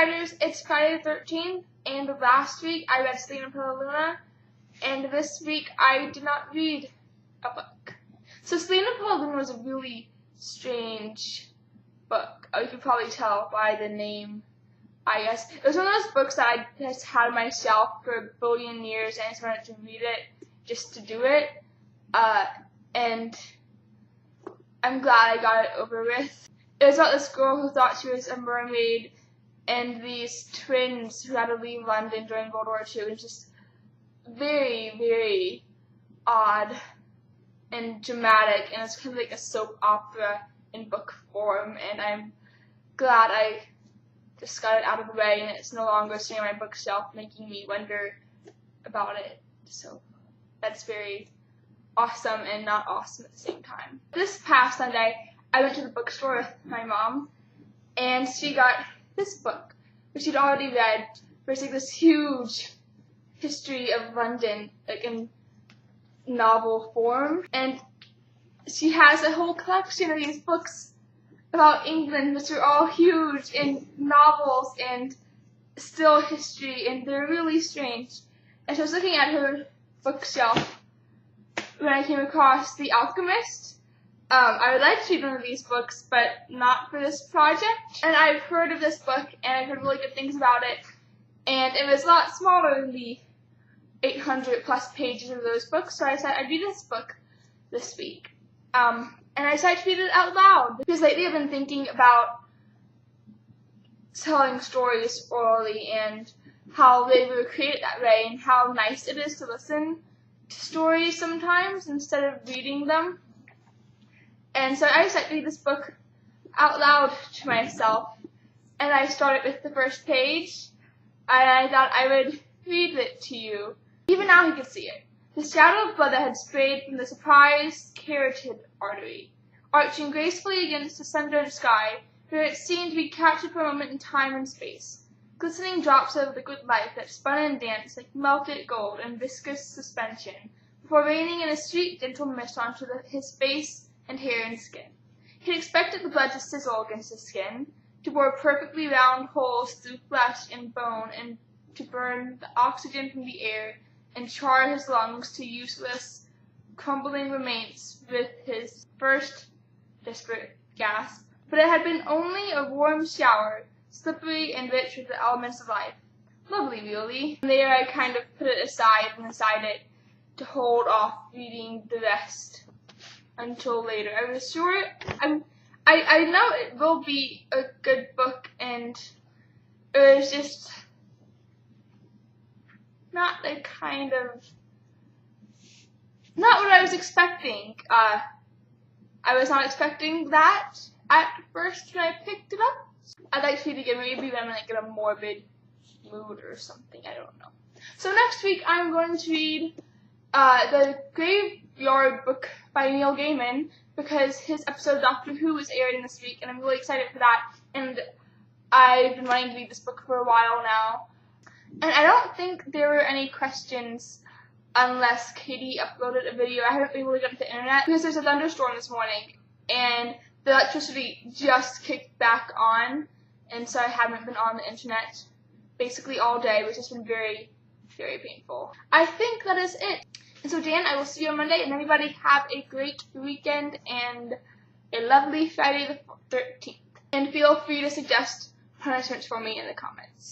writers, it's Friday the 13th, and last week I read Selina Pelaluna, and this week I did not read a book. So Selina Pelaluna was a really strange book. You could probably tell by the name, I guess. It was one of those books that I just had on my shelf for a billion years, and I just wanted to read it just to do it. And I'm glad I got it over with. It was about this girl who thought she was a mermaid and these twins who had to leave London during World War II. It was just very, very odd and dramatic, and it's kind of like a soap opera in book form, and I'm glad I just got it out of the way and it's no longer sitting on my bookshelf making me wonder about it. So that's very awesome and not awesome at the same time. This past Sunday, I went to the bookstore with my mom, and she got this book, which she'd already read. It's like this huge history of London, like in novel form, and she has a whole collection of these books about England, which are all huge and novels and still history, and they're really strange. And so I was looking at her bookshelf when I came across The Alchemist. I would like to read one of these books, but not for this project. And I've heard of this book, and I've heard really good things about it. And it was a lot smaller than the 800 plus pages of those books, so I decided I'd read this book this week. And I decided to read it out loud, because lately I've been thinking about telling stories orally and how they were created that way, and how nice it is to listen to stories sometimes instead of reading them. And so I decided to read this book out loud to myself, and I started with the first page, and I thought I would read it to you. Even now he could see it. The shadow of blood that had sprayed from the surprised carotid artery, arching gracefully against the sunburned sky, where it seemed to be captured for a moment in time and space. Glistening drops of liquid life that spun and danced like melted gold in viscous suspension, before raining in a sweet, gentle mist onto his face and hair and skin. He had expected the blood to sizzle against his skin, to bore perfectly round holes through flesh and bone, and to burn the oxygen from the air and char his lungs to useless, crumbling remains with his first desperate gasp. But it had been only a warm shower, slippery and rich with the elements of life. Lovely, really. And there I kind of put it aside and decided to hold off reading the rest until later. I was sure, I know it will be a good book, and it was just not the kind of, not what I was expecting. I was not expecting that at first when I picked it up. I'd like to read it again, maybe when I'm like in a morbid mood or something, I don't know. So next week I'm going to read The Graveyard Book by Neil Gaiman, because his episode of Doctor Who is airing this week, and I'm really excited for that, and I've been wanting to read this book for a while now. And I don't think there were any questions unless Katie uploaded a video. I haven't been able to get to the internet because there's a thunderstorm this morning, and the electricity just kicked back on, and so I haven't been on the internet basically all day, which has been very, very painful. I think that is it. And so Dan, I will see you on Monday, and everybody have a great weekend and a lovely Friday the 13th. And feel free to suggest punishments for me in the comments.